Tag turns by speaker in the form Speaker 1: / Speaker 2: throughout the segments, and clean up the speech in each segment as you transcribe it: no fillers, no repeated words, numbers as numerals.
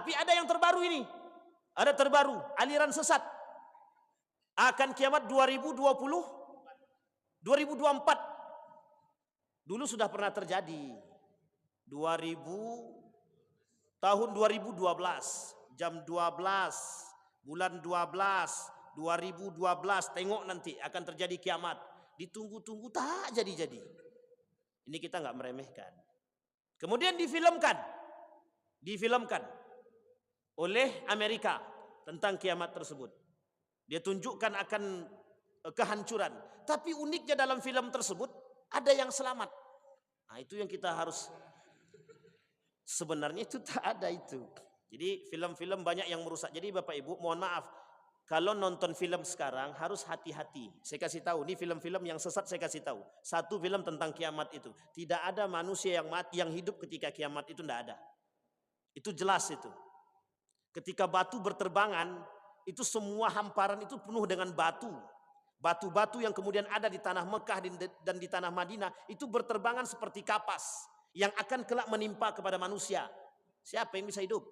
Speaker 1: Tapi ada yang terbaru ini. Ada terbaru, aliran sesat. Akan kiamat 2024. Dulu sudah pernah terjadi. Tahun 2012, jam 12, bulan 12, 2012, tengok nanti akan terjadi kiamat. Ditunggu-tunggu tak jadi-jadi. Ini kita nggak meremehkan. Kemudian difilmkan oleh Amerika tentang kiamat tersebut. Dia tunjukkan akan kehancuran. Tapi uniknya dalam film tersebut ada yang selamat. Nah, itu yang kita harus, sebenarnya itu tak ada itu. Jadi film-film banyak yang merusak. Jadi Bapak Ibu mohon maaf, kalau nonton film sekarang harus hati-hati. Saya kasih tahu, ini film-film yang sesat saya kasih tahu. Satu film tentang kiamat itu. Tidak ada manusia yang mati, yang hidup ketika kiamat itu tidak ada. Itu jelas itu. Ketika batu berterbangan, itu semua hamparan itu penuh dengan batu. Batu-batu yang kemudian ada di tanah Mekah dan di tanah Madinah itu berterbangan seperti kapas yang akan kelak menimpa kepada manusia. Siapa yang bisa hidup?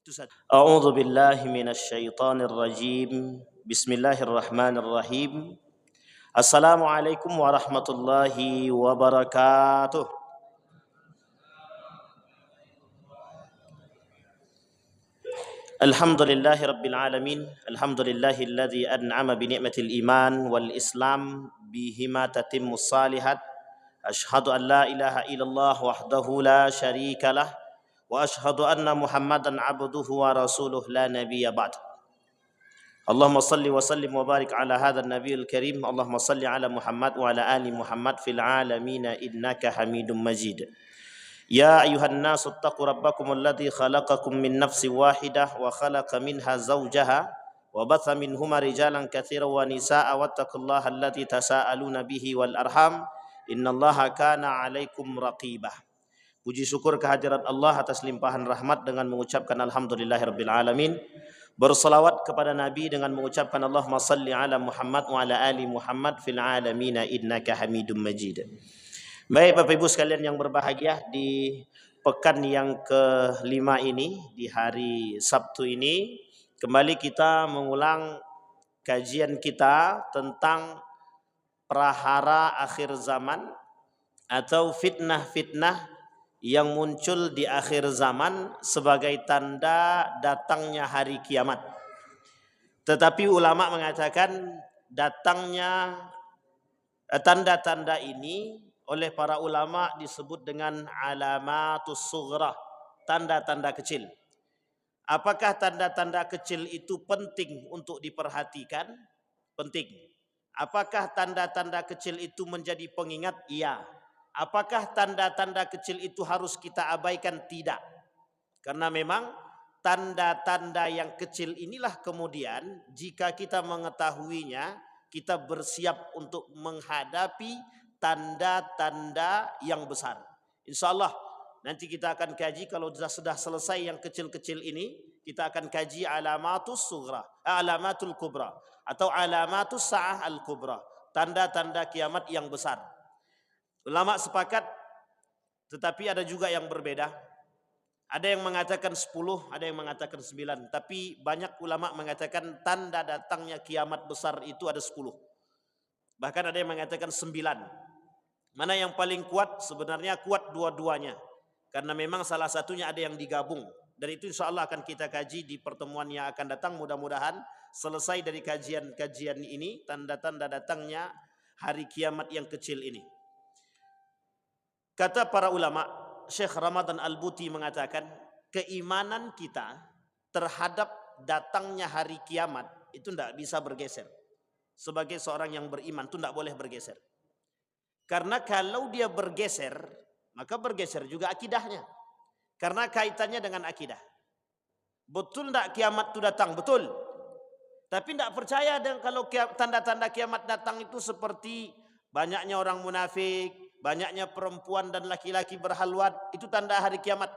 Speaker 1: Itu saja. A'udzu billahi minasyaitonir rajim. Bismillahirrahmanirrahim. Assalamualaikum warahmatullahi wabarakatuh. Alhamdulillahi rabbil alamin. Alhamdulillahilladzi an'ama bi ni'matil iman wal islam bihima tatimmus salihat. Asyhadu an la ilaha illallah wahdahu la syarikalah wa asyhadu anna Muhammadan abduhu wa rasuluh la nabiyya ba'd. Allahumma salli wa sallim wa barik ala hadzal nabiyil karim. Allahumma salli ala Muhammad wa ala ali Muhammad fil alamin innaka Hamidum Majid. Ya ayuhan nasu attaqu rabbakum alladzi khalaqakum min nafsin wahidah wa khalaqa minha zawjaha wa batha minhuma rijalan katsiran wa nisaa'a wattaqullaha alladzi tasaaluna bihi wal arham innallaha kana 'alaikum raqibah. Puji syukur kehadirat Allah atas limpahan rahmat dengan mengucapkan alhamdulillahirabbil alamin. Bersalawat kepada Nabi dengan mengucapkan Allahumma salli ala Muhammad wa ala ali Muhammad fil alamin innaka Hamidum Majid. Baik Bapak Ibu sekalian yang berbahagia, di pekan yang kelima ini, di hari Sabtu ini, kembali kita mengulang kajian kita tentang prahara akhir zaman atau fitnah-fitnah yang muncul di akhir zaman sebagai tanda datangnya hari kiamat. Tetapi ulama mengatakan datangnya tanda-tanda ini oleh para ulama disebut dengan alamatus sughra, tanda-tanda kecil. Apakah tanda-tanda kecil itu penting untuk diperhatikan? Penting. Apakah tanda-tanda kecil itu menjadi pengingat? Iya. Apakah tanda-tanda kecil itu harus kita abaikan? Tidak. Karena memang tanda-tanda yang kecil inilah kemudian jika kita mengetahuinya, kita bersiap untuk menghadapi tanda-tanda yang besar. Insya Allah nanti kita akan kaji, kalau sudah selesai yang kecil-kecil ini, kita akan kaji alamatus sughra, alamatul kubra atau alamatus sa'ah al-kubra, tanda-tanda kiamat yang besar. Ulama sepakat, tetapi ada juga yang berbeda. Ada yang mengatakan 10, ada yang mengatakan 9, tapi banyak ulama mengatakan tanda datangnya kiamat besar itu ada 10. Bahkan ada yang mengatakan 9. Mana yang paling kuat? Sebenarnya kuat dua-duanya. Karena memang salah satunya ada yang digabung. Dan itu insya Allah akan kita kaji di pertemuan yang akan datang. Mudah-mudahan selesai dari kajian-kajian ini, tanda-tanda datangnya hari kiamat yang kecil ini. Kata para ulama, Syekh Ramadan Al-Buti mengatakan, keimanan kita terhadap datangnya hari kiamat itu tidak bisa bergeser. Sebagai seorang yang beriman itu tidak boleh bergeser. Karena kalau dia bergeser, maka bergeser juga akidahnya. Karena kaitannya dengan akidah. Betul tidak kiamat itu datang? Betul. Tapi tidak percaya dengan kalau tanda-tanda kiamat datang itu seperti banyaknya orang munafik, banyaknya perempuan dan laki-laki berhalwat, itu tanda hari kiamat.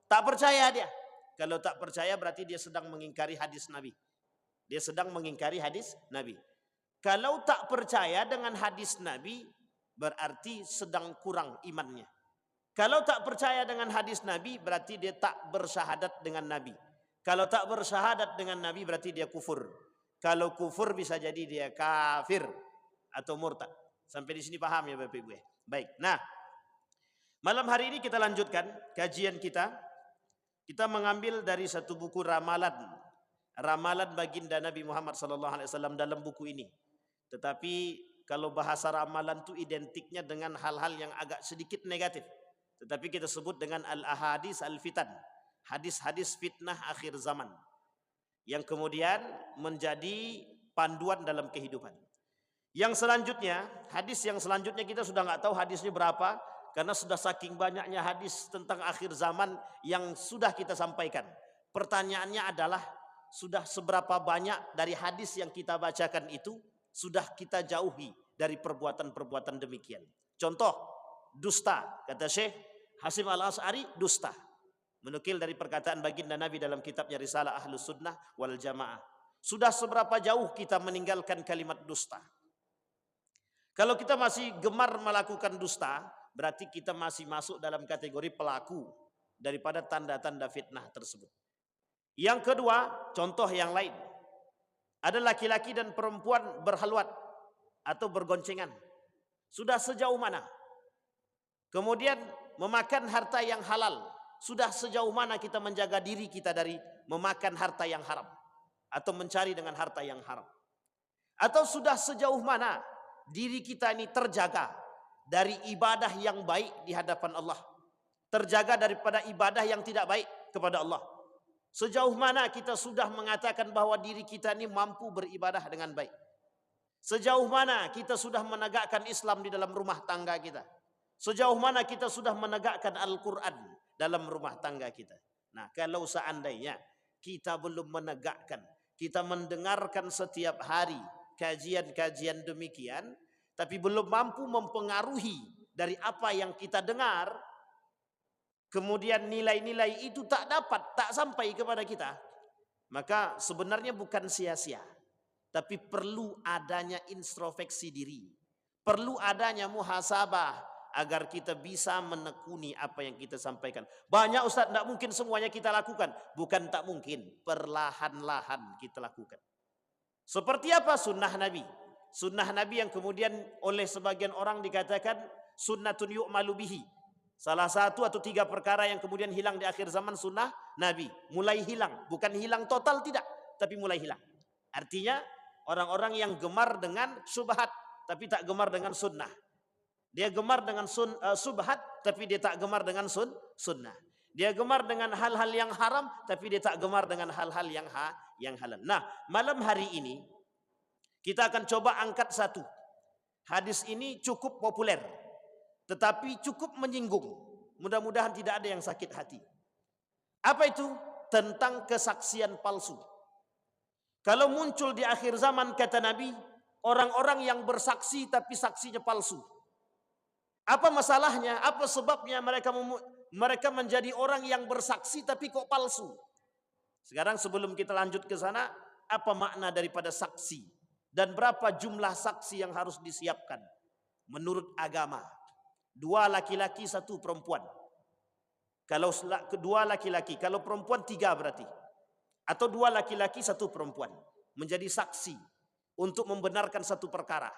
Speaker 1: Tak percaya dia. Kalau tak percaya berarti dia sedang mengingkari hadis Nabi. Dia sedang mengingkari hadis Nabi. Kalau tak percaya dengan hadis Nabi, berarti sedang kurang imannya. Kalau tak percaya dengan hadis Nabi, berarti dia tak bersyahadat dengan Nabi. Kalau tak bersyahadat dengan Nabi berarti dia kufur. Kalau kufur bisa jadi dia kafir atau murtad. Sampai di sini paham ya Bapak Ibu ya? Baik. Nah, malam hari ini kita lanjutkan kajian kita. Kita mengambil dari satu buku ramalan. Ramalan baginda Nabi Muhammad SAW dalam buku ini. Tetapi kalau bahasa ramalan itu identiknya dengan hal-hal yang agak sedikit negatif. Tetapi kita sebut dengan al-ahadis al-fitan. Hadis-hadis fitnah akhir zaman. Yang kemudian menjadi panduan dalam kehidupan. Yang selanjutnya, hadis yang selanjutnya kita sudah nggak tahu hadisnya berapa. Karena sudah saking banyaknya hadis tentang akhir zaman yang sudah kita sampaikan. Pertanyaannya adalah, sudah seberapa banyak dari hadis yang kita bacakan itu sudah kita jauhi dari perbuatan-perbuatan demikian. Contoh, dusta. Kata Syekh Hasim Al-Asy'ari, dusta. Menukil dari perkataan baginda Nabi dalam kitabnya Risalah Ahlus Sunnah wal Jamaah. Sudah seberapa jauh kita meninggalkan kalimat dusta? Kalau kita masih gemar melakukan dusta, berarti kita masih masuk dalam kategori pelaku daripada tanda-tanda fitnah tersebut. Yang kedua, contoh yang lain. Ada laki-laki dan perempuan berhalwat atau bergoncengan. Sudah sejauh mana? Kemudian memakan harta yang halal. Sudah sejauh mana kita menjaga diri kita dari memakan harta yang haram atau mencari dengan harta yang haram? Atau sudah sejauh mana diri kita ini terjaga dari ibadah yang baik di hadapan Allah, terjaga daripada ibadah yang tidak baik kepada Allah? Sejauh mana kita sudah mengatakan bahwa diri kita ini mampu beribadah dengan baik? Sejauh mana kita sudah menegakkan Islam di dalam rumah tangga kita? Sejauh mana kita sudah menegakkan Al-Quran dalam rumah tangga kita? Nah, kalau seandainya kita belum menegakkan, kita mendengarkan setiap hari kajian-kajian demikian, tapi belum mampu mempengaruhi dari apa yang kita dengar, kemudian nilai-nilai itu tak sampai kepada kita, maka sebenarnya bukan sia-sia, tapi perlu adanya introspeksi diri, perlu adanya muhasabah, agar kita bisa menekuni apa yang kita sampaikan. Banyak Ustaz, tidak mungkin semuanya kita lakukan. Bukan tak mungkin, perlahan-lahan kita lakukan. Seperti apa sunnah Nabi? Sunnah Nabi yang kemudian oleh sebagian orang dikatakan sunnatun yu'malu bihi. Salah satu atau 3 perkara yang kemudian hilang di akhir zaman sunnah Nabi. Mulai hilang, bukan hilang total tidak, tapi mulai hilang. Artinya orang-orang yang gemar dengan subhat, tapi tak gemar dengan sunnah. Dia gemar dengan subhat, tapi dia tak gemar dengan sunnah. Dia gemar dengan hal-hal yang haram, tapi dia tak gemar dengan hal-hal yang halal. Nah, malam hari ini kita akan coba angkat satu. Hadis ini cukup populer, tetapi cukup menyinggung. Mudah-mudahan tidak ada yang sakit hati. Apa itu? Tentang kesaksian palsu. Kalau muncul di akhir zaman, kata Nabi, orang-orang yang bersaksi tapi saksinya palsu. Apa masalahnya? Apa sebabnya mereka menjadi orang yang bersaksi tapi kok palsu? Sekarang sebelum kita lanjut ke sana, apa makna daripada saksi? Dan berapa jumlah saksi yang harus disiapkan? Menurut agama, 2 laki-laki 1 perempuan. Kalau 2 laki-laki, kalau perempuan 3 berarti. Atau 2 laki-laki 1 perempuan. Menjadi saksi untuk membenarkan satu perkara.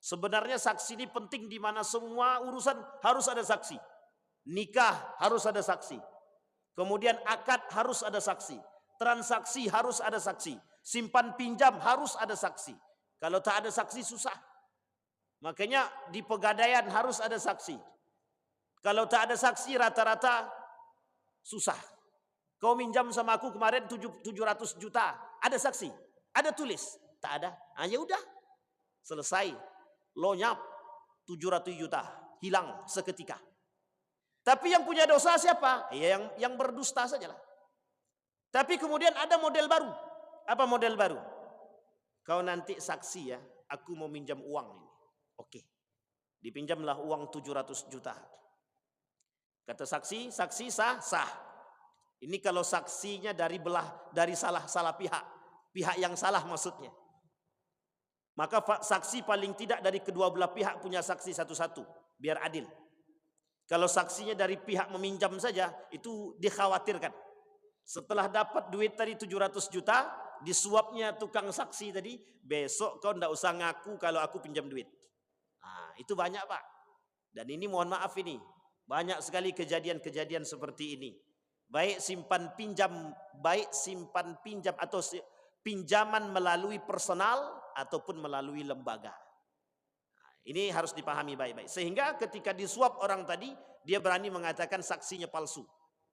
Speaker 1: Sebenarnya saksi ini penting di mana semua urusan harus ada saksi. Nikah harus ada saksi. Kemudian akad harus ada saksi. Transaksi harus ada saksi. Simpan pinjam harus ada saksi. Kalau tak ada saksi susah. Makanya di pegadaian harus ada saksi. Kalau tak ada saksi rata-rata susah. Kau minjam sama aku kemarin 700 juta. Ada saksi? Ada tulis? Tak ada. Ya udah. Selesai. Lonyap 700 juta, hilang seketika. Tapi yang punya dosa siapa? Ya yang berdusta sajalah. Tapi kemudian ada model baru. Apa model baru? Kau nanti saksi ya, aku mau minjam uang ini. Oke. Dipinjamlah uang 700 juta. Kata saksi sah. Ini kalau saksinya dari salah pihak. Pihak yang salah maksudnya. Maka saksi paling tidak dari kedua belah pihak punya saksi satu-satu, biar adil. Kalau saksinya dari pihak meminjam saja, itu dikhawatirkan. Setelah dapat duit tadi 700 juta, disuapnya tukang saksi tadi, besok kau ndak usah ngaku kalau aku pinjam duit. Nah, itu banyak Pak. Dan ini mohon maaf ini, banyak sekali kejadian-kejadian seperti ini. Baik simpan pinjam atau pinjaman melalui personal ataupun melalui lembaga. Nah, ini harus dipahami baik-baik. Sehingga ketika disuap orang tadi, dia berani mengatakan saksinya palsu.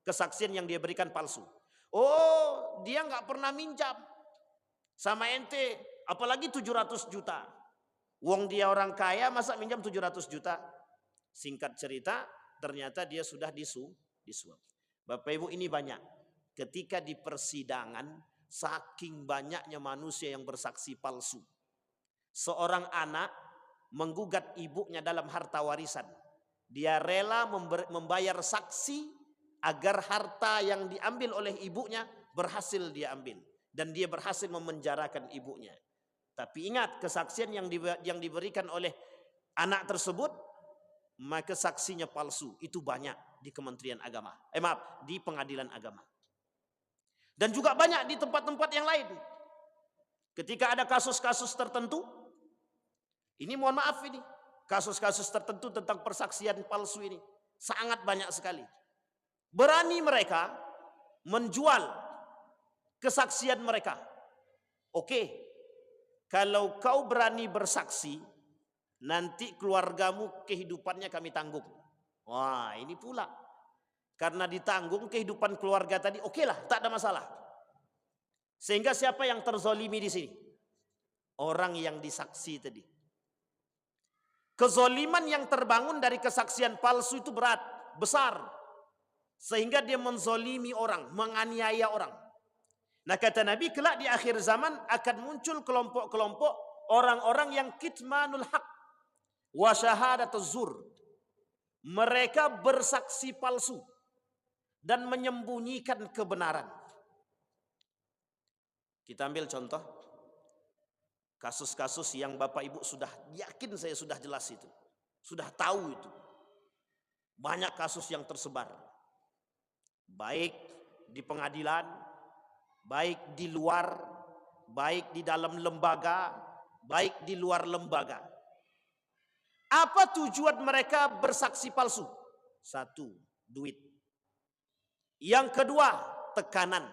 Speaker 1: Kesaksian yang dia berikan palsu. Oh, dia nggak pernah minjam sama ente, apalagi 700 juta. Wong dia orang kaya, masa minjam 700 juta? Singkat cerita, ternyata dia sudah disuap. Bapak Ibu, ini banyak. Ketika di persidangan, saking banyaknya manusia yang bersaksi palsu. Seorang anak menggugat ibunya dalam harta warisan. Dia rela membayar saksi agar harta yang diambil oleh ibunya berhasil dia ambil. Dan dia berhasil memenjarakan ibunya. Tapi ingat, kesaksian yang diberikan oleh anak tersebut, maka saksinya palsu. Itu banyak di Kementerian Agama. Di Pengadilan Agama. Dan juga banyak di tempat-tempat yang lain. Ketika ada kasus-kasus tertentu, ini mohon maaf ini, kasus-kasus tertentu tentang persaksian palsu ini sangat banyak sekali. Berani mereka menjual kesaksian mereka. Oke, kalau kau berani bersaksi, nanti keluargamu kehidupannya kami tanggung. Wah, ini pula. Karena ditanggung kehidupan keluarga tadi, oke lah, tak ada masalah. Sehingga siapa yang terzolimi di sini? Orang yang disaksi tadi. Kezoliman yang terbangun dari kesaksian palsu itu berat, besar. Sehingga dia menzolimi orang, menganiaya orang. Nah kata Nabi, kelak di akhir zaman akan muncul kelompok-kelompok orang-orang yang kitmanul haq wa syahadatuz zur. Mereka bersaksi palsu dan menyembunyikan kebenaran. Kita ambil contoh kasus-kasus yang Bapak Ibu sudah yakin, saya sudah jelas itu. Sudah tahu itu. Banyak kasus yang tersebar. Baik di pengadilan, baik di luar, baik di dalam lembaga, baik di luar lembaga. Apa tujuan mereka bersaksi palsu? Satu, duit. Yang kedua, tekanan.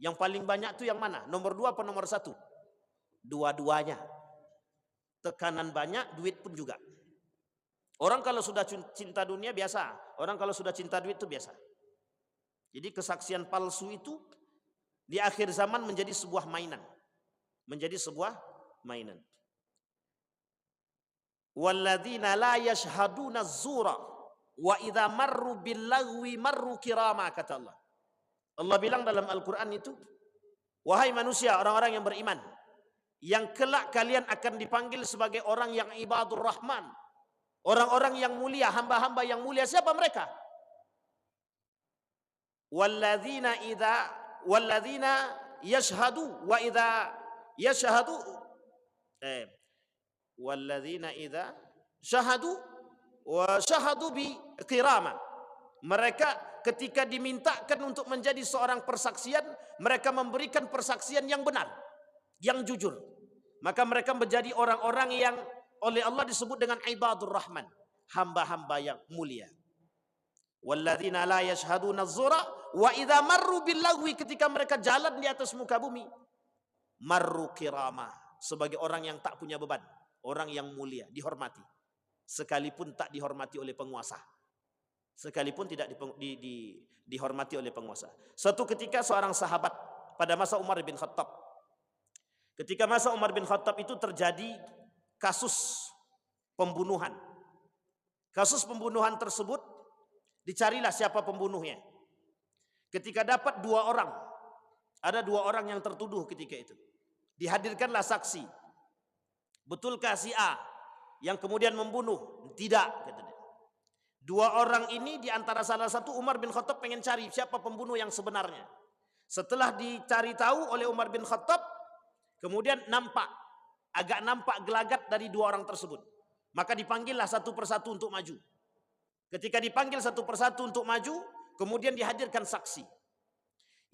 Speaker 1: Yang paling banyak itu yang mana? Nomor 2 apa nomor 1? Dua-duanya. Tekanan banyak, duit pun juga. Orang kalau sudah cinta dunia biasa. Orang kalau sudah cinta duit itu biasa. Jadi kesaksian palsu itu di akhir zaman menjadi sebuah mainan. Menjadi sebuah mainan. Walladzina la yashhaduna az-zura wa idza marru bil lagwi marru kirama, kata Allah. Allah bilang dalam Al-Qur'an itu, wahai manusia, orang-orang yang beriman, yang kelak kalian akan dipanggil sebagai orang yang ibadur rahman, orang-orang yang mulia, hamba-hamba yang mulia. Siapa mereka? Walladzina yashhadu wa idza yashhadu walladzina idza syahadu wa syahadu bi qirama. Mereka ketika dimintakan untuk menjadi seorang persaksian, mereka memberikan persaksian yang benar, yang jujur. Maka mereka menjadi orang-orang yang oleh Allah disebut dengan ibadur rahman, hamba-hamba yang mulia. Walladzina la yashhaduna az-zura wa idza marru bil lagwi, ketika mereka jalan di atas muka bumi, marru kirama, sebagai orang yang tak punya beban, orang yang mulia, dihormati. Sekalipun tak dihormati oleh penguasa. Sekalipun tidak dihormati oleh penguasa. Suatu ketika seorang sahabat pada masa Umar bin Khattab. Ketika masa Umar bin Khattab itu terjadi kasus pembunuhan. Kasus pembunuhan tersebut dicarilah siapa pembunuhnya. Ketika dapat 2 orang, ada 2 orang yang tertuduh ketika itu. Dihadirkanlah saksi. Betulkah si A yang kemudian membunuh? Tidak, kata dia. 2 orang ini diantara salah satu Umar bin Khattab pengen cari siapa pembunuh yang sebenarnya. Setelah dicari tahu oleh Umar bin Khattab, kemudian agak nampak gelagat dari 2 orang tersebut. Maka dipanggillah satu persatu untuk maju. Ketika dipanggil satu persatu untuk maju, kemudian dihadirkan saksi.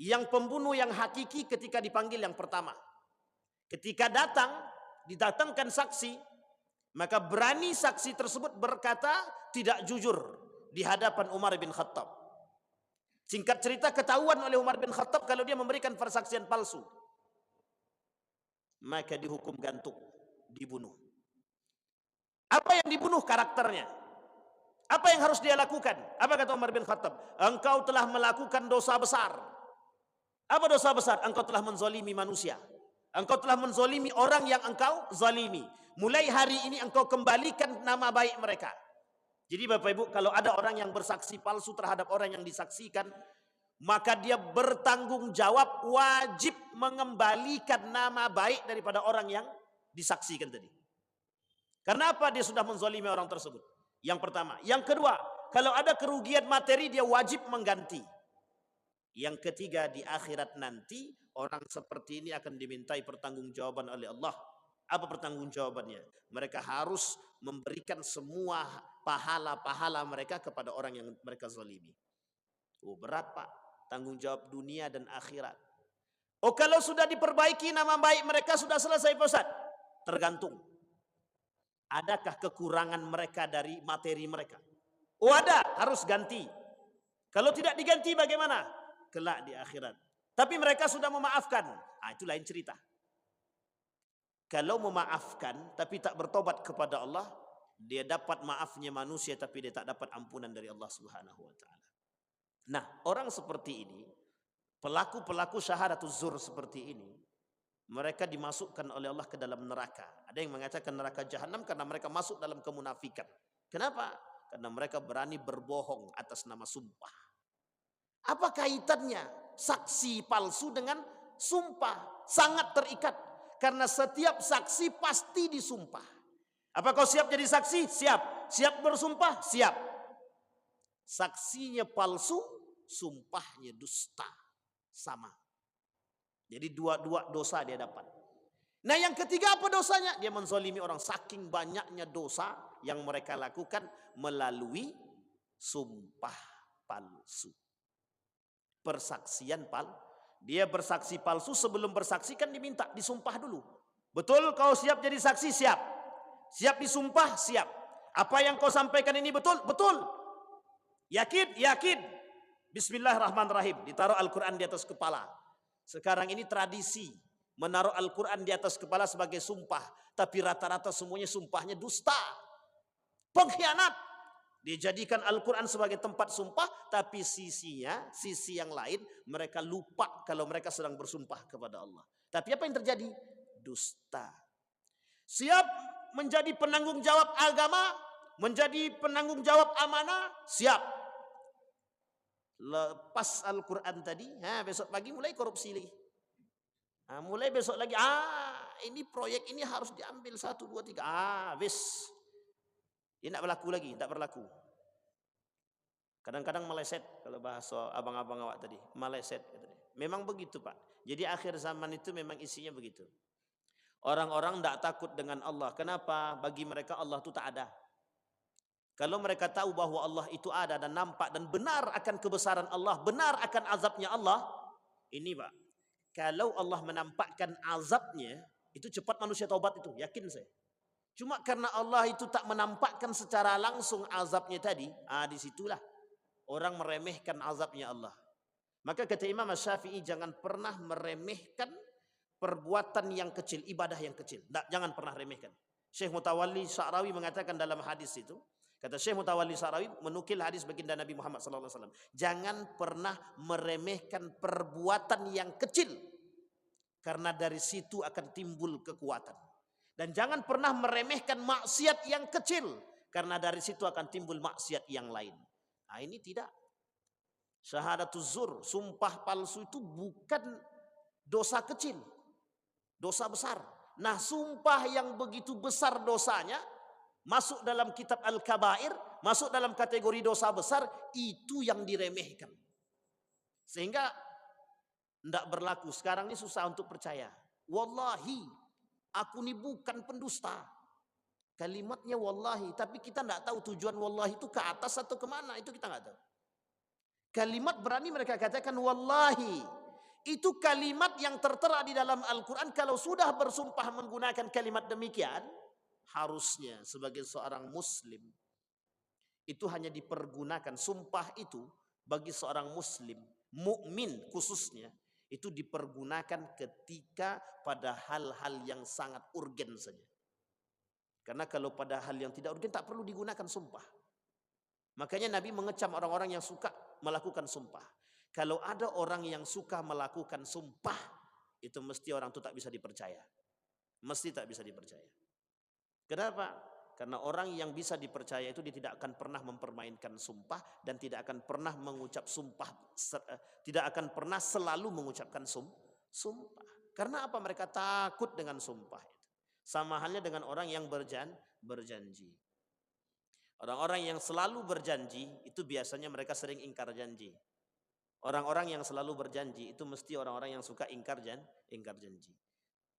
Speaker 1: Yang pembunuh yang hakiki ketika dipanggil yang pertama. Ketika didatangkan saksi, maka berani saksi tersebut berkata tidak jujur di hadapan Umar bin Khattab. Singkat cerita, ketahuan oleh Umar bin Khattab kalau dia memberikan persaksian palsu, maka dihukum gantung, dibunuh. Apa yang dibunuh? Karakternya. Apa yang harus dia lakukan? Apa kata Umar bin Khattab? Engkau telah melakukan dosa besar. Apa dosa besar? Engkau telah menzalimi manusia. Engkau telah menzalimi orang yang engkau zalimi. Mulai hari ini engkau kembalikan nama baik mereka. Jadi Bapak Ibu, kalau ada orang yang bersaksi palsu terhadap orang yang disaksikan, maka dia bertanggung jawab, wajib mengembalikan nama baik daripada orang yang disaksikan tadi. Karena apa? Dia sudah menzalimi orang tersebut. Yang pertama. Yang kedua, kalau ada kerugian materi, dia wajib mengganti. Yang ketiga, di akhirat nanti orang seperti ini akan dimintai pertanggungjawaban oleh Allah. Apa pertanggungjawabannya? Mereka harus memberikan semua pahala-pahala mereka kepada orang yang mereka zalimi. Oh, berat Pak, tanggung jawab dunia dan akhirat. Oh, kalau sudah diperbaiki nama baik mereka sudah selesai Pak Ustaz? Tergantung. Adakah kekurangan mereka dari materi mereka? Oh ada, harus ganti. Kalau tidak diganti bagaimana? Kelak di akhirat. Tapi mereka sudah memaafkan. Itu lain cerita. Kalau memaafkan tapi tak bertobat kepada Allah, dia dapat maafnya manusia tapi dia tak dapat ampunan dari Allah Subhanahu wa taala. Nah, orang seperti ini, pelaku-pelaku syahadatuz zur seperti ini, mereka dimasukkan oleh Allah ke dalam neraka. Ada yang mengatakan neraka jahanam karena mereka masuk dalam kemunafikan. Kenapa? Karena mereka berani berbohong atas nama sumpah. Apa kaitannya saksi palsu dengan sumpah? Sangat terikat. Karena setiap saksi pasti disumpah. Apa kau siap jadi saksi? Siap. Siap bersumpah? Siap. Saksinya palsu, sumpahnya dusta. Sama. Jadi dua dosa dia dapat. Nah yang ketiga apa dosanya? Dia menzalimi orang. Saking banyaknya dosa yang mereka lakukan melalui sumpah palsu. Persaksian dia bersaksi palsu, sebelum bersaksi kan diminta disumpah dulu. Betul kau siap jadi saksi? Siap. Siap disumpah? Siap. Apa yang kau sampaikan ini betul? Betul. Yakin? Yakin. Bismillahirrahmanirrahim. Ditaruh Al-Quran di atas kepala. Sekarang ini tradisi menaruh Al-Quran di atas kepala sebagai sumpah, tapi rata-rata semuanya sumpahnya dusta, pengkhianat. Dijadikan Al-Quran sebagai tempat sumpah, tapi sisi yang lain mereka lupa kalau mereka sedang bersumpah kepada Allah. Tapi apa yang terjadi? Dusta. Siap menjadi penanggung jawab agama, menjadi penanggung jawab amanah, siap. Lepas Al-Quran tadi, besok pagi mulai korupsi lagi. Mulai besok lagi, ini proyek ini harus diambil 1, 2, 3. Wis. Dia tidak berlaku lagi, tidak berlaku. Kadang-kadang meleset, kalau bahasa abang-abang awak tadi, meleset. Memang begitu Pak. Jadi akhir zaman itu memang isinya begitu. Orang-orang tidak takut dengan Allah. Kenapa? Bagi mereka Allah itu tak ada. Kalau mereka tahu bahwa Allah itu ada dan nampak dan benar akan kebesaran Allah, benar akan azabnya Allah, ini Pak, kalau Allah menampakkan azabnya, itu cepat manusia taubat itu, yakin saya. Cuma karena Allah itu tak menampakkan secara langsung azabnya tadi, disitulah orang meremehkan azabnya Allah. Maka kata Imam Syafi'i, jangan pernah meremehkan perbuatan yang kecil, ibadah yang kecil. Jangan pernah remehkan. Syekh Mutawalli Sya'rawi mengatakan dalam hadis itu, kata Syekh Mutawalli Sya'rawi menukil hadis baginda Nabi Muhammad SAW, jangan pernah meremehkan perbuatan yang kecil, karena dari situ akan timbul kekuatan. Dan jangan pernah meremehkan maksiat yang kecil, karena dari situ akan timbul maksiat yang lain. Ini tidak. Syahadatuz zur, sumpah palsu itu bukan dosa kecil, dosa besar. Nah, sumpah yang begitu besar dosanya, masuk dalam kitab Al-Kabair, masuk dalam kategori dosa besar, itu yang diremehkan. Sehingga tidak berlaku. Sekarang ini susah untuk percaya. Wallahi, aku ini bukan pendusta. Kalimatnya wallahi, tapi kita tidak tahu tujuan wallahi itu ke atas atau kemana, itu kita tidak tahu. Kalimat berani mereka katakan wallahi, Itu kalimat yang tertera di dalam Al-Quran. Kalau sudah bersumpah menggunakan kalimat demikian, harusnya sebagai seorang muslim itu hanya dipergunakan, sumpah itu bagi seorang muslim mukmin khususnya itu dipergunakan ketika pada hal-hal yang sangat urgen saja. Karena kalau pada hal yang tidak urgen tak perlu digunakan sumpah. Makanya Nabi mengecam orang-orang yang suka melakukan sumpah. Kalau ada orang yang suka melakukan sumpah, itu mesti orang itu tak bisa dipercaya. Mesti tak bisa dipercaya. Kenapa? Karena orang yang bisa dipercaya itu dia tidak akan pernah mempermainkan sumpah dan tidak akan pernah mengucap sumpah, tidak akan pernah selalu mengucapkan sumpah. Karena apa? Mereka takut dengan sumpah itu. Sama halnya dengan orang yang berjanji. Orang-orang yang selalu berjanji itu biasanya mereka sering ingkar janji. Orang-orang yang selalu berjanji itu mesti orang-orang yang suka ingkar janji.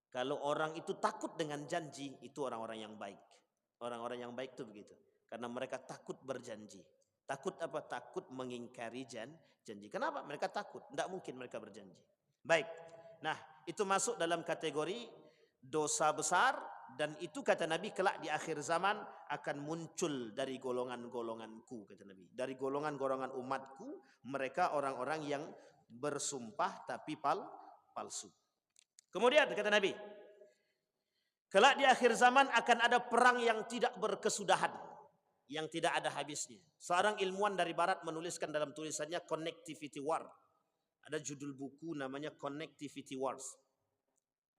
Speaker 1: Kalau orang itu takut dengan janji, itu orang-orang yang baik. Orang-orang yang baik itu begitu. Karena mereka takut berjanji. Takut apa? Takut mengingkari janji. Kenapa? Mereka takut. Tidak mungkin mereka berjanji. Baik. Nah, itu masuk dalam kategori dosa besar. Dan itu kata Nabi kelak di akhir zaman akan muncul dari golongan-golonganku, kata Nabi. Dari golongan-golongan umatku, mereka orang-orang yang bersumpah tapi palsu. Kemudian kata Nabi, kelak di akhir zaman akan ada perang yang tidak berkesudahan, yang tidak ada habisnya. Seorang ilmuwan dari barat menuliskan dalam tulisannya Connectivity War. Ada judul buku namanya Connectivity Wars.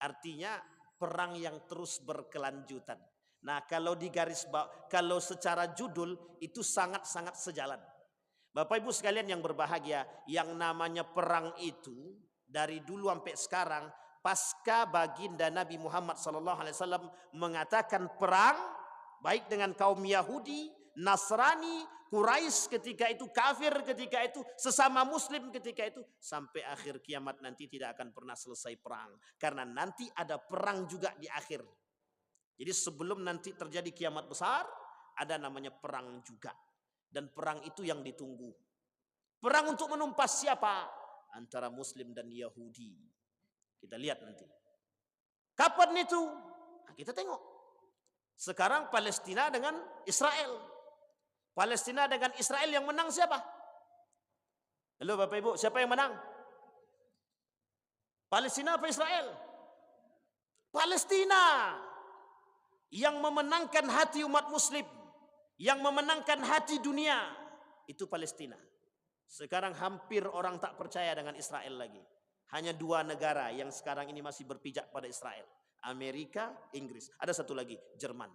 Speaker 1: Artinya perang yang terus berkelanjutan. Nah, kalau di garis bawah, kalau secara judul itu sangat-sangat sejalan. Bapak Ibu sekalian yang berbahagia, yang namanya perang itu dari dulu sampai sekarang, pasca baginda Nabi Muhammad SAW mengatakan perang baik dengan kaum Yahudi, Nasrani, Quraisy ketika itu, kafir ketika itu, sesama muslim ketika itu, sampai akhir kiamat nanti tidak akan pernah selesai perang. Karena nanti ada perang juga di akhir. Jadi sebelum nanti terjadi kiamat besar, ada namanya perang juga. Dan perang itu yang ditunggu. Perang untuk menumpas siapa? Antara muslim dan Yahudi. Kita lihat nanti. Kapan itu? Nah, kita tengok. Sekarang Palestina dengan Israel. Palestina dengan Israel yang menang siapa? Halo Bapak Ibu, siapa yang menang? Palestina apa Israel? Palestina. Yang memenangkan hati umat muslim, yang memenangkan hati dunia, itu Palestina. Sekarang hampir orang tak percaya dengan Israel lagi. Hanya dua negara yang sekarang ini masih berpijak pada Israel. Amerika, Inggris. Ada satu lagi, Jerman.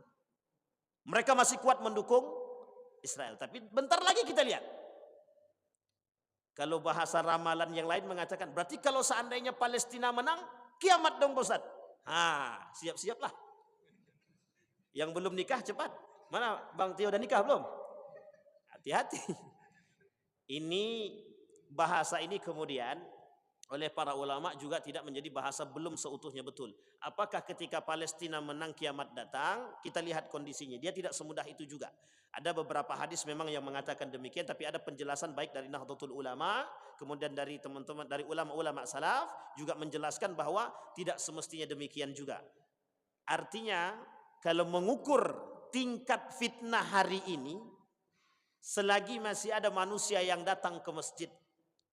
Speaker 1: Mereka masih kuat mendukung Israel. Tapi bentar lagi kita lihat. Kalau bahasa ramalan yang lain mengatakan, berarti kalau seandainya Palestina menang, kiamat dong Ustaz. Siap-siaplah. Yang belum nikah cepat. Mana Bang Tio udah nikah belum? Hati-hati. Ini bahasa ini kemudian oleh para ulama juga tidak menjadi bahasa belum seutuhnya betul. Apakah ketika Palestina menang kiamat datang? Kita lihat kondisinya. Dia tidak semudah itu juga. Ada beberapa hadis memang yang mengatakan demikian, tapi ada penjelasan baik dari Nahdlatul Ulama, kemudian dari teman-teman dari ulama-ulama salaf juga menjelaskan bahwa tidak semestinya demikian juga. Artinya kalau mengukur tingkat fitnah hari ini, selagi masih ada manusia yang datang ke masjid,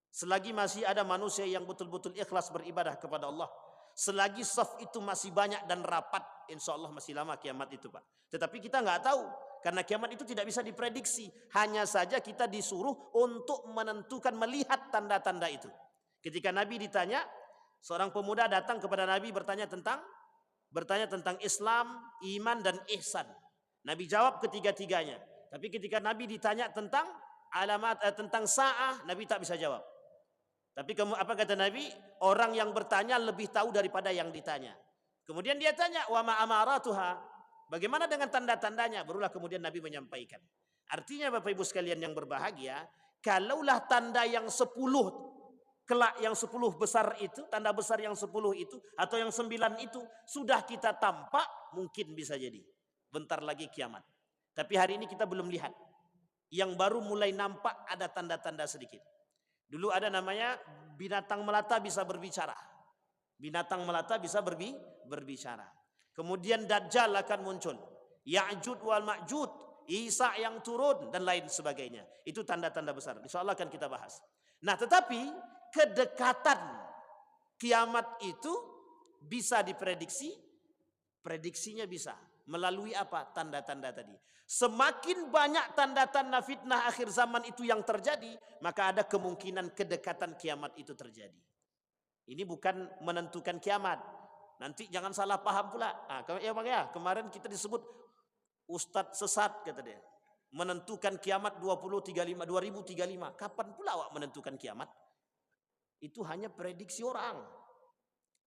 Speaker 1: selagi masih ada manusia yang betul-betul ikhlas beribadah kepada Allah, selagi saf itu masih banyak dan rapat, insya Allah masih lama kiamat itu Pak. Tetapi kita nggak tahu, karena kiamat itu tidak bisa diprediksi. Hanya saja kita disuruh untuk menentukan, melihat tanda-tanda itu. Ketika Nabi ditanya, seorang pemuda datang kepada Nabi bertanya tentang Islam, iman dan ihsan. Nabi jawab ketiga-tiganya. Tapi ketika Nabi ditanya tentang alamat tentang sa'ah, Nabi tak bisa jawab. Tapi apa kata Nabi? Orang yang bertanya lebih tahu daripada yang ditanya. Kemudian dia tanya, wa ma amaratuha? Bagaimana dengan tanda-tandanya? Barulah kemudian Nabi menyampaikan. Artinya Bapak Ibu sekalian yang berbahagia, kalaulah tanda yang 10 kelak, yang 10 besar itu, tanda besar yang 10 itu atau yang 9 itu sudah kita tampak, mungkin bisa jadi bentar lagi kiamat. Tapi hari ini kita belum lihat. Yang baru mulai nampak ada tanda-tanda sedikit. Dulu ada namanya binatang melata bisa berbicara. Binatang melata bisa berbicara. Kemudian Dajjal akan muncul. Ya'jud wal Ma'jud, Isa yang turun dan lain sebagainya. Itu tanda-tanda besar. Insyaallah akan kita bahas. Nah, tetapi kedekatan kiamat itu bisa diprediksi. Prediksinya bisa melalui apa? Tanda-tanda tadi. Semakin banyak tanda-tanda fitnah akhir zaman itu yang terjadi, maka ada kemungkinan kedekatan kiamat itu terjadi. Ini bukan menentukan kiamat. Nanti jangan salah paham pula. Nah, ya Bang ya, kemarin kita disebut Ustadz sesat kata dia. Menentukan kiamat 2035. Kapan pula awak menentukan kiamat? Itu hanya prediksi orang.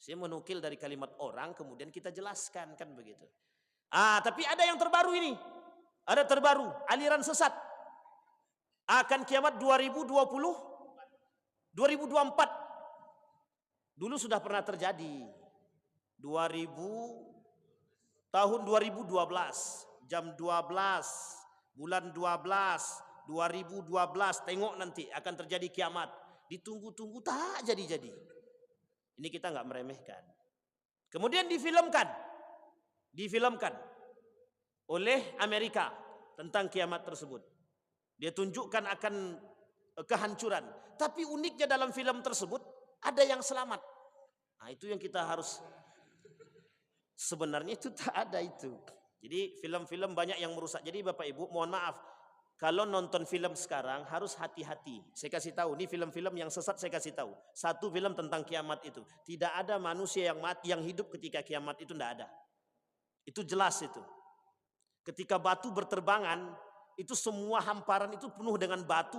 Speaker 1: Saya menukil dari kalimat orang, kemudian kita jelaskan kan begitu. Tapi ada yang terbaru ini. Ada terbaru, aliran sesat. Akan kiamat 2024. Dulu sudah pernah terjadi. Tahun 2012, jam 12, bulan 12, 2012, tengok nanti akan terjadi kiamat. Ditunggu-tunggu tak jadi-jadi. Ini kita nggak meremehkan. Kemudian difilmkan oleh Amerika tentang kiamat tersebut. Dia tunjukkan akan kehancuran. Tapi uniknya dalam film tersebut ada yang selamat. Nah, itu yang kita harus, sebenarnya itu tak ada itu. Jadi film-film banyak yang merusak. Jadi Bapak Ibu mohon maaf, kalau nonton film sekarang harus hati-hati. Saya kasih tahu, ini film-film yang sesat saya kasih tahu. Satu film tentang kiamat itu. Tidak ada manusia yang mati, yang hidup ketika kiamat itu, tidak ada. Itu jelas itu. Ketika batu berterbangan, itu semua hamparan itu penuh dengan batu.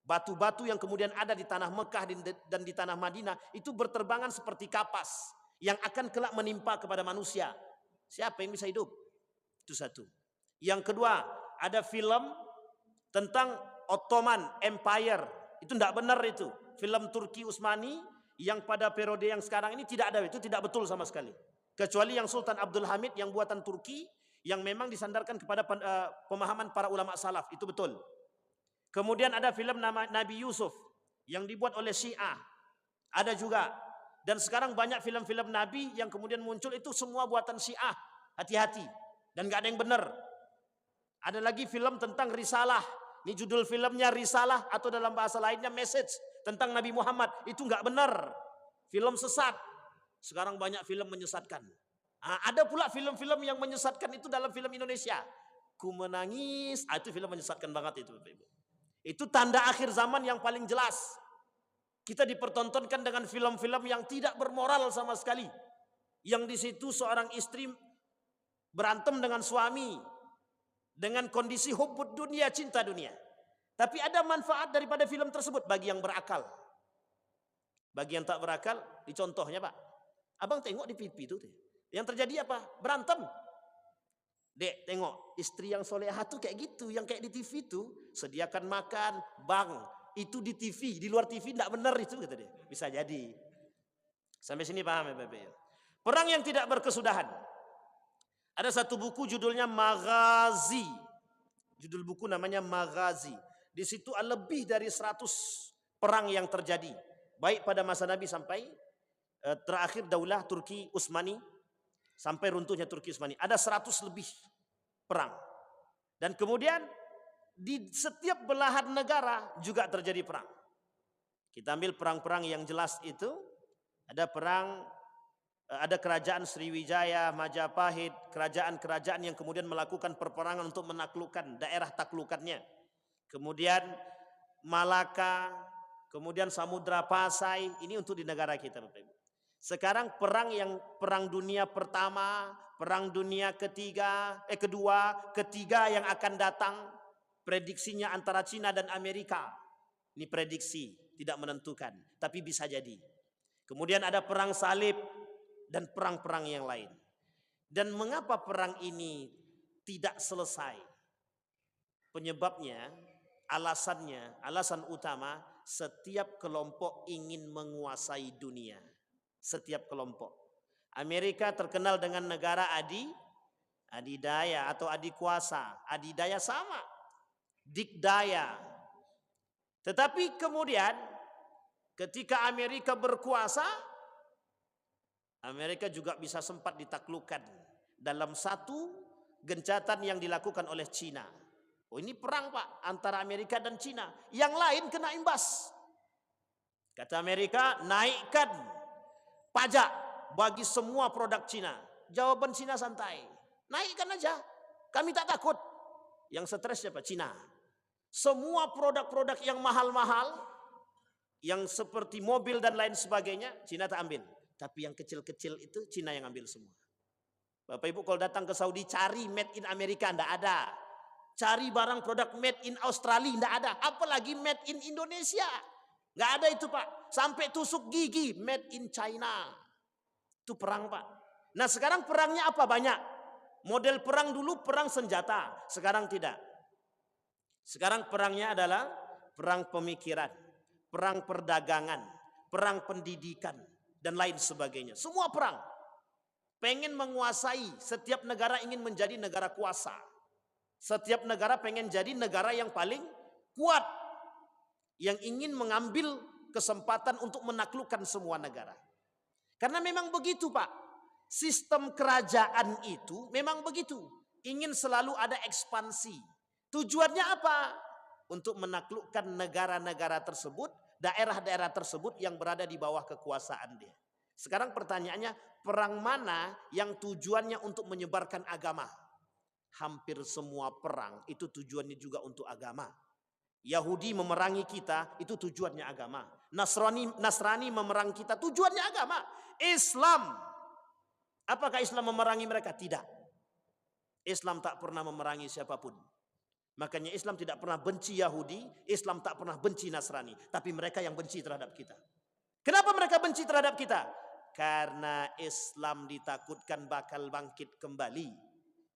Speaker 1: Batu-batu yang kemudian ada di tanah Mekah dan di tanah Madinah itu berterbangan seperti kapas yang akan kelak menimpa kepada manusia. Siapa yang bisa hidup? Itu satu. Yang kedua, ada film tentang Ottoman Empire. Itu tidak benar itu. Film Turki Utsmani yang pada periode yang sekarang ini tidak ada, itu tidak betul sama sekali. Kecuali yang Sultan Abdul Hamid yang buatan Turki yang memang disandarkan kepada pemahaman para ulama salaf, itu betul. Kemudian ada film nama Nabi Yusuf yang dibuat oleh Syiah. Ada juga. Dan sekarang banyak film-film Nabi yang kemudian muncul itu semua buatan Syiah. Hati-hati. Dan gak ada yang benar. Ada lagi film tentang risalah. Ini judul filmnya risalah atau dalam bahasa lainnya message tentang Nabi Muhammad. Itu gak benar. Film sesat. Sekarang banyak film menyesatkan. Ada pula film-film yang menyesatkan itu dalam film Indonesia. Ku menangis. Itu film menyesatkan banget itu. Itu tanda akhir zaman yang paling jelas. Kita dipertontonkan dengan film-film yang tidak bermoral sama sekali. Yang di situ seorang istri berantem dengan suami dengan kondisi hubbud dunia, cinta dunia. Tapi ada manfaat daripada film tersebut bagi yang berakal. Bagi yang tak berakal, dicontohnya Pak. Abang tengok di TV itu. Yang terjadi apa? Berantem. Dek, tengok istri yang solehah tuh kayak gitu, yang kayak di TV tuh sediakan makan, bang, itu di TV, di luar TV tidak benar itu kata dia. Bisa jadi. Sampai sini paham ya Bapak? Perang yang tidak berkesudahan. Ada satu buku judulnya Maghazi. Judul buku namanya Maghazi. Di situ lebih dari 100 perang yang terjadi, baik pada masa Nabi sampai terakhir daulah Turki Utsmani. Sampai runtuhnya Turki Utsmani. Ada 100 lebih perang. Dan kemudian di setiap belahan negara juga terjadi perang. Kita ambil perang-perang yang jelas itu. Ada kerajaan Sriwijaya, Majapahit, kerajaan-kerajaan yang kemudian melakukan perperangan untuk menaklukkan daerah taklukannya. Kemudian Malaka, kemudian Samudra Pasai, ini untuk di negara kita Bapak Ibu. Sekarang perang dunia pertama, perang dunia kedua, ketiga yang akan datang, prediksinya antara Cina dan Amerika. Ini prediksi, tidak menentukan, tapi bisa jadi. Kemudian ada perang salib dan perang-perang yang lain. Dan mengapa perang ini tidak selesai? Penyebabnya, alasan utama, setiap kelompok ingin menguasai dunia. Setiap kelompok. Amerika terkenal dengan negara adidaya atau adikuasa. Adidaya sama. Dikdaya. Tetapi kemudian Ketika Amerika berkuasa, Amerika juga bisa sempat ditaklukkan dalam satu gencatan yang dilakukan oleh Cina. Oh, ini perang Pak antara Amerika dan Cina. Yang lain kena imbas. Kata Amerika, naikkan pajak bagi semua produk Cina. Jawaban Cina santai, naikkan aja, kami tak takut. Yang stres siapa? Cina. Semua produk-produk yang mahal-mahal, yang seperti mobil dan lain sebagainya, Cina tak ambil. Tapi yang kecil-kecil itu Cina yang ambil semua. Bapak Ibu kalau datang ke Saudi cari made in Amerika, tidak ada. Cari barang produk made in Australia, tidak ada. Apalagi made in Indonesia, nggak ada itu Pak. Sampai tusuk gigi made in China. Itu perang Pak. Nah sekarang perangnya apa? Banyak. Model perang dulu perang senjata, sekarang tidak. Sekarang perangnya adalah perang pemikiran, perang perdagangan, perang pendidikan, dan lain sebagainya. Semua perang. Pengen menguasai, setiap negara ingin menjadi negara kuasa. Setiap negara pengen jadi negara yang paling kuat. Yang ingin mengambil kesempatan untuk menaklukkan semua negara. Karena memang begitu Pak. Sistem kerajaan itu memang begitu. Ingin selalu ada ekspansi. Tujuannya apa? Untuk menaklukkan negara-negara tersebut, daerah-daerah tersebut yang berada di bawah kekuasaan dia. Sekarang pertanyaannya, perang mana yang tujuannya untuk menyebarkan agama? Hampir semua perang itu tujuannya juga untuk agama. Yahudi memerangi kita, itu tujuannya agama. Nasrani memerangi kita, tujuannya agama. Islam, apakah Islam memerangi mereka? Tidak. Islam tak pernah memerangi siapapun. Makanya Islam tidak pernah benci Yahudi, Islam tak pernah benci Nasrani. Tapi mereka yang benci terhadap kita. Kenapa mereka benci terhadap kita? Karena Islam ditakutkan bakal bangkit kembali.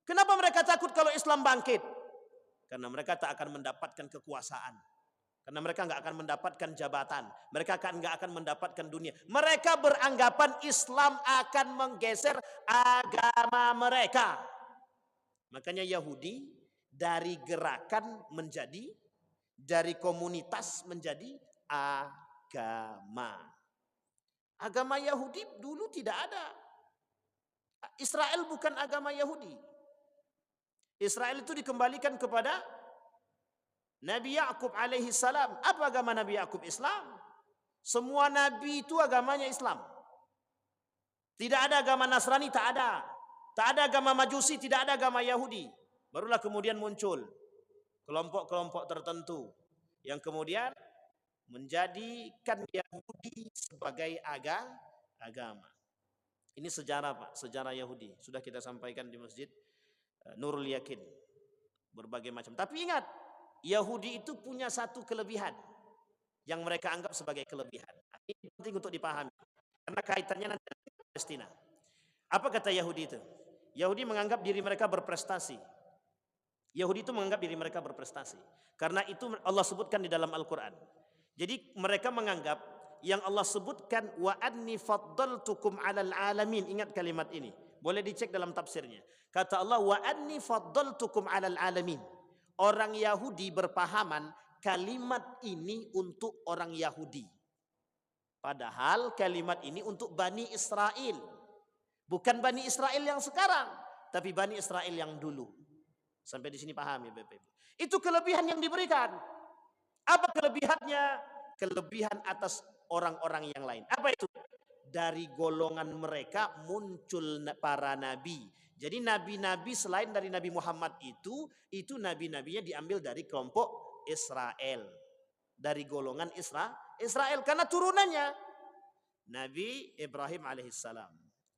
Speaker 1: Kenapa mereka takut kalau Islam bangkit? Karena mereka tak akan mendapatkan kekuasaan. Karena mereka nggak akan mendapatkan jabatan. Mereka nggak akan mendapatkan dunia. Mereka beranggapan Islam akan menggeser agama mereka. Makanya Yahudi dari gerakan menjadi, dari komunitas menjadi agama. Agama Yahudi dulu tidak ada. Israel bukan agama Yahudi. Israel itu dikembalikan kepada Nabi Yakub alaihi salam. Apa agama Nabi Yakub? Islam. Semua nabi itu agamanya Islam. Tidak ada agama Nasrani, tak ada. Tak ada agama Majusi, tidak ada agama Yahudi. Barulah kemudian muncul kelompok-kelompok tertentu yang kemudian menjadikan Yahudi sebagai agama. Ini sejarah Pak, sejarah Yahudi. Sudah kita sampaikan di Masjid Nurul Yakin. Berbagai macam. Tapi ingat, Yahudi itu punya satu kelebihan yang mereka anggap sebagai kelebihan. Ini penting untuk dipahami. Karena kaitannya nanti dengan Palestina. Apa kata Yahudi itu? Yahudi menganggap diri mereka berprestasi. Yahudi itu menganggap diri mereka berprestasi. Karena itu Allah sebutkan di dalam Al-Quran. Jadi mereka menganggap yang Allah sebutkan wa anni faddaltukum 'alal alamin. Ingat kalimat ini. Boleh dicek dalam tafsirnya. Kata Allah wa anni faddaltukum 'alal alamin. Orang Yahudi berpahaman kalimat ini untuk orang Yahudi. Padahal kalimat ini untuk Bani Israel. Bukan Bani Israel yang sekarang, tapi Bani Israel yang dulu. Sampai di sini paham ya Bapak Ibu. Itu kelebihan yang diberikan. Apa kelebihannya? Kelebihan atas orang-orang yang lain. Apa itu? Dari golongan mereka muncul para nabi. Jadi nabi-nabi selain dari Nabi Muhammad itu nabi-nabinya diambil dari kelompok Israel. Dari golongan Israel. Karena turunannya Nabi Ibrahim alaihissalam.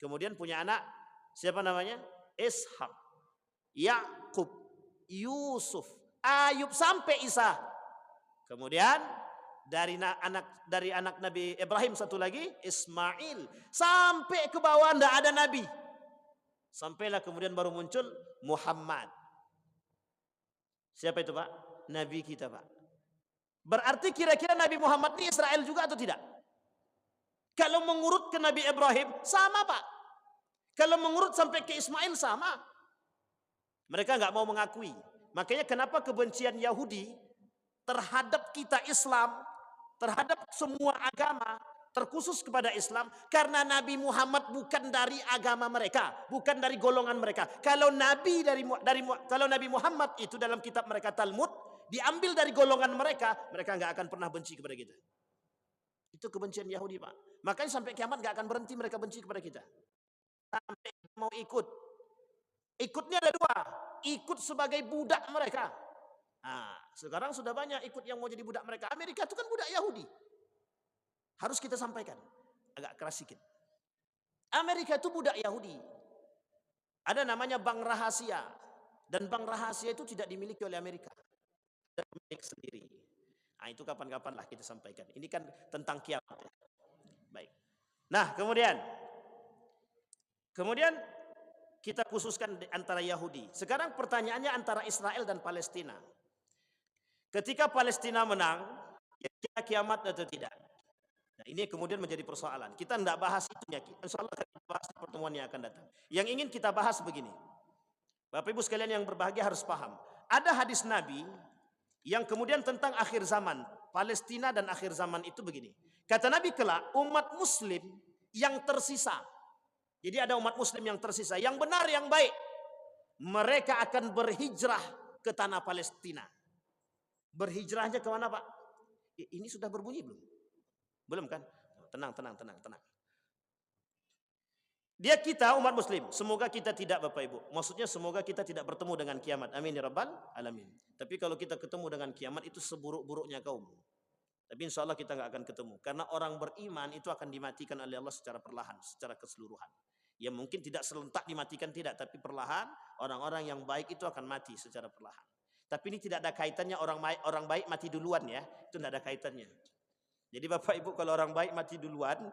Speaker 1: Kemudian punya anak, siapa namanya? Ishak, Yakub, Yusuf, Ayub sampai Isa. Kemudian dari anak Nabi Ibrahim satu lagi Ismail sampai ke bawah tidak ada nabi. Sampailah kemudian baru muncul Muhammad. Siapa itu Pak? Nabi kita Pak. Berarti kira-kira Nabi Muhammad ini Israel juga atau tidak? Kalau mengurut ke Nabi Ibrahim sama Pak. Kalau mengurut sampai ke Ismail sama. Mereka nggak mau mengakui. Makanya kenapa kebencian Yahudi terhadap kita Islam terhadap semua agama, terkhusus kepada Islam, karena Nabi Muhammad bukan dari agama mereka, bukan dari golongan mereka. Kalau kalau Nabi Muhammad itu dalam kitab mereka Talmud diambil dari golongan mereka, mereka nggak akan pernah benci kepada kita. Itu kebencian Yahudi, Pak. Makanya sampai kiamat nggak akan berhenti mereka benci kepada kita. Sampai mau ikutnya ada dua, ikut sebagai budak mereka. Nah, sekarang sudah banyak ikut yang mau jadi budak mereka. Amerika itu kan budak Yahudi. Harus kita sampaikan. Agak keras sedikit. Amerika itu budak Yahudi. Ada namanya bank rahasia. Dan bank rahasia itu tidak dimiliki oleh Amerika. Dan milik sendiri. Nah, itu kapan-kapan lah kita sampaikan. Ini kan tentang kiamat. Baik. Nah, kemudian kita khususkan antara Yahudi. Sekarang pertanyaannya antara Israel dan Palestina. Ketika Palestina menang, ya kiamat atau tidak? Nah, ini kemudian menjadi persoalan. Kita tidak bahas itu ya. Insyaallah kita bahas di pertemuan yang akan datang. Yang ingin kita bahas begini. Bapak Ibu sekalian yang berbahagia harus paham. Ada hadis Nabi yang kemudian tentang akhir zaman. Palestina dan akhir zaman itu begini. Kata Nabi kelak, umat muslim yang tersisa. Jadi ada umat muslim yang tersisa. Yang benar, yang baik. Mereka akan berhijrah ke tanah Palestina. Berhijrahnya kemana, Pak? Ini sudah berbunyi belum? Belum kan? Tenang. Dia kita umat muslim. Semoga kita tidak, Bapak Ibu. Maksudnya semoga kita tidak bertemu dengan kiamat. Amin ya rabbal alamin. Tapi kalau kita ketemu dengan kiamat itu seburuk-buruknya kaum. Tapi insya Allah kita nggak akan ketemu. Karena orang beriman itu akan dimatikan oleh Allah secara perlahan, secara keseluruhan. Ya mungkin tidak serentak dimatikan, tidak. Tapi perlahan orang-orang yang baik itu akan mati secara perlahan. Tapi ini tidak ada kaitannya orang baik mati duluan ya. Itu tidak ada kaitannya. Jadi Bapak Ibu kalau orang baik mati duluan,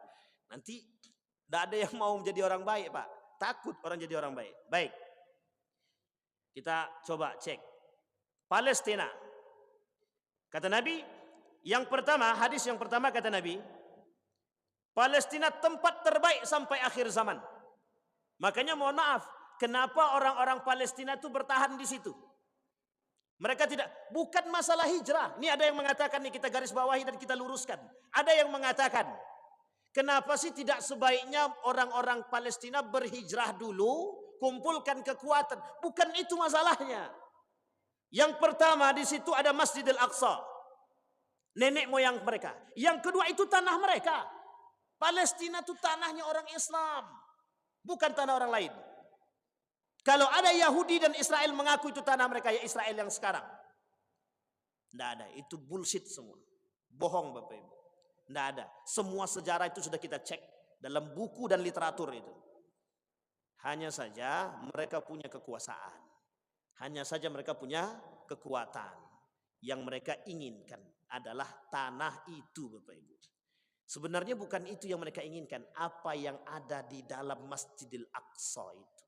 Speaker 1: nanti tidak ada yang mau menjadi orang baik, Pak. Takut orang jadi orang baik. Baik. Kita coba cek. Palestina. Kata Nabi, hadis yang pertama kata Nabi, Palestina tempat terbaik sampai akhir zaman. Makanya mohon maaf, kenapa orang-orang Palestina itu bertahan di situ? Mereka bukan masalah hijrah. Ini ada yang mengatakan, nih kita garis bawahi dan kita luruskan. Ada yang mengatakan, kenapa sih tidak sebaiknya orang-orang Palestina berhijrah dulu, kumpulkan kekuatan? Bukan itu masalahnya. Yang pertama di situ ada Masjidil Aqsa, nenek moyang mereka. Yang kedua itu tanah mereka. Palestina itu tanahnya orang Islam, bukan tanah orang lain. Kalau ada Yahudi dan Israel mengaku itu tanah mereka, ya Israel yang sekarang. Tidak ada, itu bullshit semua. Bohong Bapak Ibu. Tidak ada. Semua sejarah itu sudah kita cek dalam buku dan literatur itu. Hanya saja mereka punya kekuasaan. Hanya saja mereka punya kekuatan. Yang mereka inginkan adalah tanah itu Bapak Ibu. Sebenarnya bukan itu yang mereka inginkan. Apa yang ada di dalam Masjidil Aqsa itu.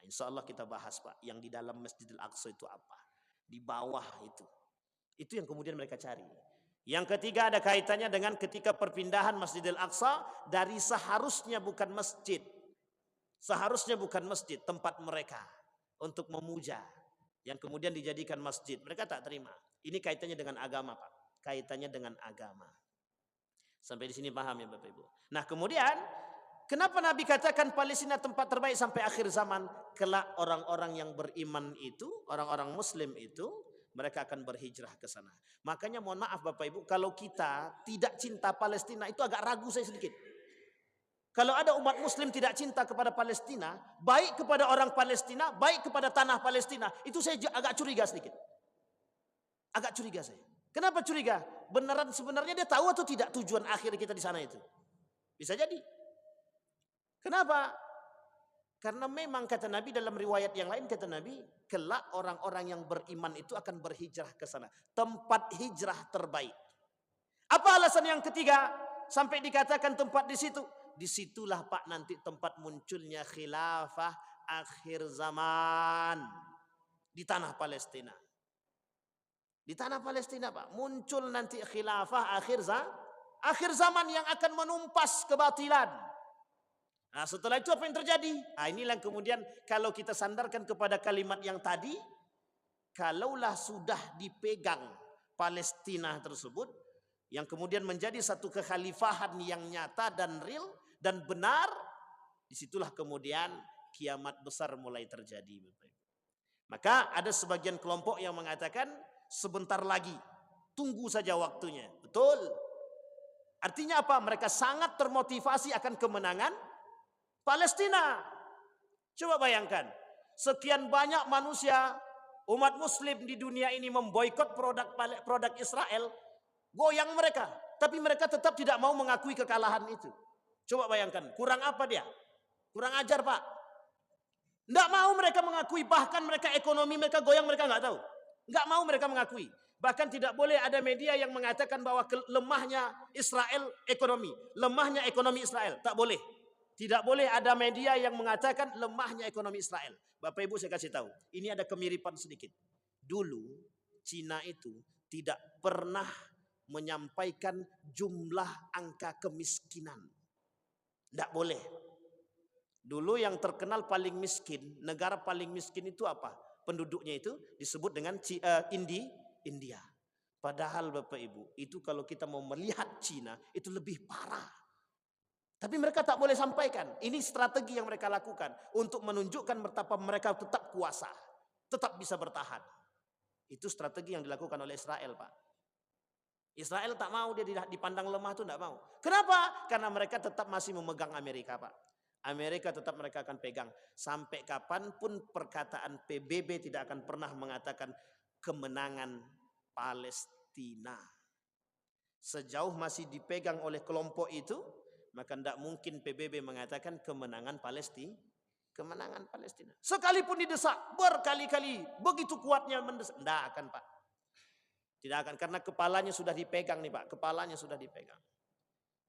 Speaker 1: Insya Allah kita bahas Pak, yang di dalam Masjidil Aqsa itu apa? Di bawah itu. Itu yang kemudian mereka cari. Yang ketiga ada kaitannya dengan ketika perpindahan Masjidil Aqsa dari seharusnya bukan masjid. Seharusnya bukan masjid, tempat mereka untuk memuja. Yang kemudian dijadikan masjid. Mereka tak terima. Ini kaitannya dengan agama Pak. Kaitannya dengan agama. Sampai di sini paham ya Bapak Ibu. Nah kemudian kenapa Nabi katakan Palestina tempat terbaik sampai akhir zaman? Kelak orang-orang yang beriman itu, orang-orang muslim itu, mereka akan berhijrah ke sana. Makanya mohon maaf Bapak Ibu, kalau kita tidak cinta Palestina, itu agak ragu saya sedikit. Kalau ada umat muslim tidak cinta kepada Palestina, baik kepada orang Palestina, baik kepada tanah Palestina, itu saya agak curiga sedikit. Agak curiga saya. Kenapa curiga? Beneran sebenarnya dia tahu atau tidak tujuan akhir kita di sana itu? Bisa jadi. Kenapa? Karena memang kata Nabi dalam riwayat yang lain, kata Nabi, kelak orang-orang yang beriman itu akan berhijrah ke sana. Tempat hijrah terbaik. Apa alasan yang ketiga? Sampai dikatakan tempat di situ. Disitulah Pak nanti tempat munculnya khilafah akhir zaman. Di tanah Palestina. Di tanah Palestina Pak. Muncul nanti khilafah akhir zaman yang akan menumpas kebatilan. Nah setelah itu apa yang terjadi? Nah inilah kemudian kalau kita sandarkan kepada kalimat yang tadi, kalaulah sudah dipegang Palestina tersebut, yang kemudian menjadi satu kekhalifahan yang nyata dan real dan benar, disitulah kemudian kiamat besar mulai terjadi. Maka ada sebagian kelompok yang mengatakan sebentar lagi, tunggu saja waktunya. Betul. Artinya apa? Mereka sangat termotivasi akan kemenangan Palestina. Coba bayangkan, sekian banyak manusia, umat muslim di dunia ini memboikot produk Israel, goyang mereka. Tapi mereka tetap tidak mau mengakui kekalahan itu. Coba bayangkan, kurang apa dia? Kurang ajar, Pak. Tidak mau mereka mengakui, bahkan mereka ekonomi mereka goyang, mereka nggak tahu. Nggak mau mereka mengakui. Bahkan tidak boleh ada media yang mengatakan bahwa lemahnya Israel ekonomi. Lemahnya ekonomi Israel. Tak boleh. Tidak boleh ada media yang mengatakan lemahnya ekonomi Israel. Bapak Ibu saya kasih tahu. Ini ada kemiripan sedikit. Dulu Cina itu tidak pernah menyampaikan jumlah angka kemiskinan. Tidak boleh. Dulu yang terkenal paling miskin, negara paling miskin itu apa? Penduduknya itu disebut dengan India. Padahal Bapak Ibu, itu kalau kita mau melihat Cina, itu lebih parah. Tapi mereka tak boleh sampaikan. Ini strategi yang mereka lakukan untuk menunjukkan betapa mereka tetap kuasa, tetap bisa bertahan. Itu strategi yang dilakukan oleh Israel, Pak. Israel tak mau dia dipandang lemah, itu tidak mau. Kenapa? Karena mereka tetap masih memegang Amerika, Pak. Amerika tetap mereka akan pegang. Sampai kapanpun perkataan PBB tidak akan pernah mengatakan kemenangan Palestina. Sejauh masih dipegang oleh kelompok itu, maka tidak mungkin PBB mengatakan kemenangan Palestina. Kemenangan Palestina. Sekalipun didesak berkali-kali, begitu kuatnya mendesak, tidak akan, Pak. Tidak akan, karena kepalanya sudah dipegang nih, Pak. Kepalanya sudah dipegang.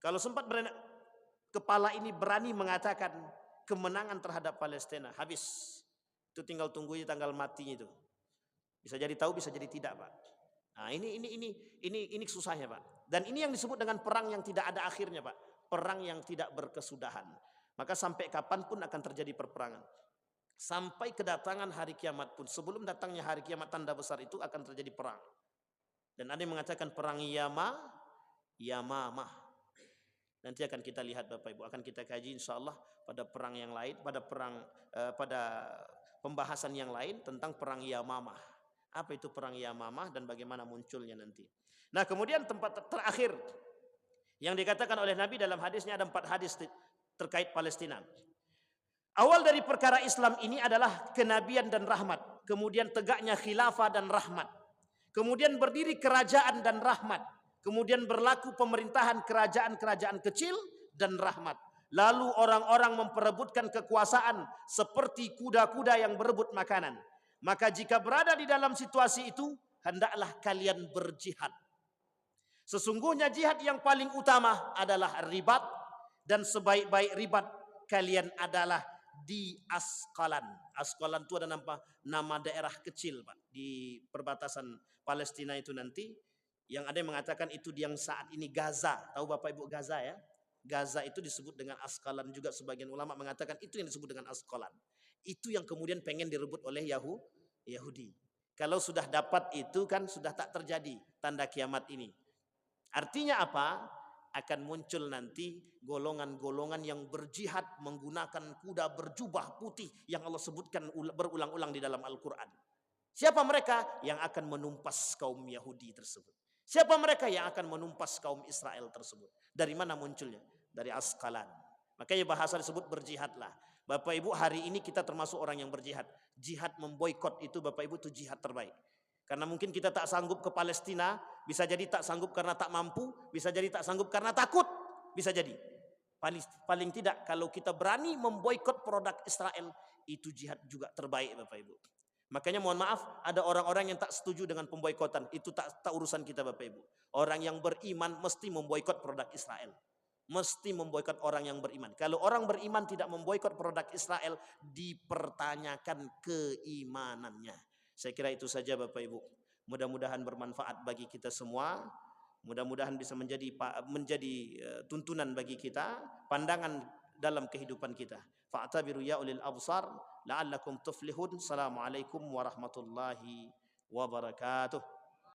Speaker 1: Kalau sempat kepala ini berani mengatakan kemenangan terhadap Palestina, habis. Itu tinggal tunggu tanggal matinya itu. Bisa jadi tahu, bisa jadi tidak, Pak. Nah, ini susahnya, Pak. Dan ini yang disebut dengan perang yang tidak ada akhirnya, Pak. Perang yang tidak berkesudahan. Maka sampai kapanpun akan terjadi perperangan. Sampai kedatangan hari kiamat pun, sebelum datangnya hari kiamat tanda besar itu akan terjadi perang. Dan ada yang mengatakan perang Yamamah. Nanti akan kita lihat Bapak Ibu, akan kita kaji insyaallah pada perang yang lain, pada pembahasan yang lain tentang perang Yamamah. Apa itu perang Yamamah dan bagaimana munculnya nanti. Nah, kemudian tempat terakhir yang dikatakan oleh Nabi dalam hadisnya, ada 4 hadis terkait Palestina. Awal dari perkara Islam ini adalah kenabian dan rahmat, kemudian tegaknya khilafah dan rahmat, kemudian berdiri kerajaan dan rahmat, kemudian berlaku pemerintahan kerajaan-kerajaan kecil dan rahmat. Lalu orang-orang memperebutkan kekuasaan seperti kuda-kuda yang berebut makanan. Maka jika berada di dalam situasi itu, hendaklah kalian berjihad. Sesungguhnya jihad yang paling utama adalah ribat, dan sebaik-baik ribat kalian adalah di Asqalan. Asqalan itu ada nama daerah kecil, Pak, di perbatasan Palestina itu nanti. Yang ada yang mengatakan itu yang saat ini Gaza. Tahu Bapak Ibu Gaza ya? Gaza itu disebut dengan Asqalan juga, sebagian ulama mengatakan itu yang disebut dengan Asqalan. Itu yang kemudian pengen direbut oleh Yahudi. Kalau sudah dapat itu kan sudah tak terjadi tanda kiamat ini. Artinya apa? Akan muncul nanti golongan-golongan yang berjihad menggunakan kuda berjubah putih yang Allah sebutkan berulang-ulang di dalam Al-Quran. Siapa mereka yang akan menumpas kaum Yahudi tersebut? Siapa mereka yang akan menumpas kaum Israel tersebut? Dari mana munculnya? Dari Asqalan. Makanya bahasa disebut berjihadlah. Bapak Ibu, hari ini kita termasuk orang yang berjihad. Jihad memboikot itu Bapak Ibu, itu jihad terbaik. Karena mungkin kita tak sanggup ke Palestina, bisa jadi tak sanggup karena tak mampu, bisa jadi tak sanggup karena takut, bisa jadi. Paling tidak kalau kita berani memboikot produk Israel, itu jihad juga terbaik Bapak Ibu. Makanya mohon maaf, ada orang-orang yang tak setuju dengan pemboikotan. Itu tak urusan kita Bapak Ibu. Orang yang beriman mesti memboikot produk Israel. Mesti memboikot orang yang beriman. Kalau orang beriman tidak memboikot produk Israel, dipertanyakan keimanannya. Saya kira itu saja Bapak Ibu. Mudah-mudahan bermanfaat bagi kita semua. Mudah-mudahan bisa menjadi tuntunan bagi kita, pandangan dalam kehidupan kita. Fa'tabiru ya ulil absar la'allakum tuflihun. Assalamualaikum warahmatullahi wabarakatuh.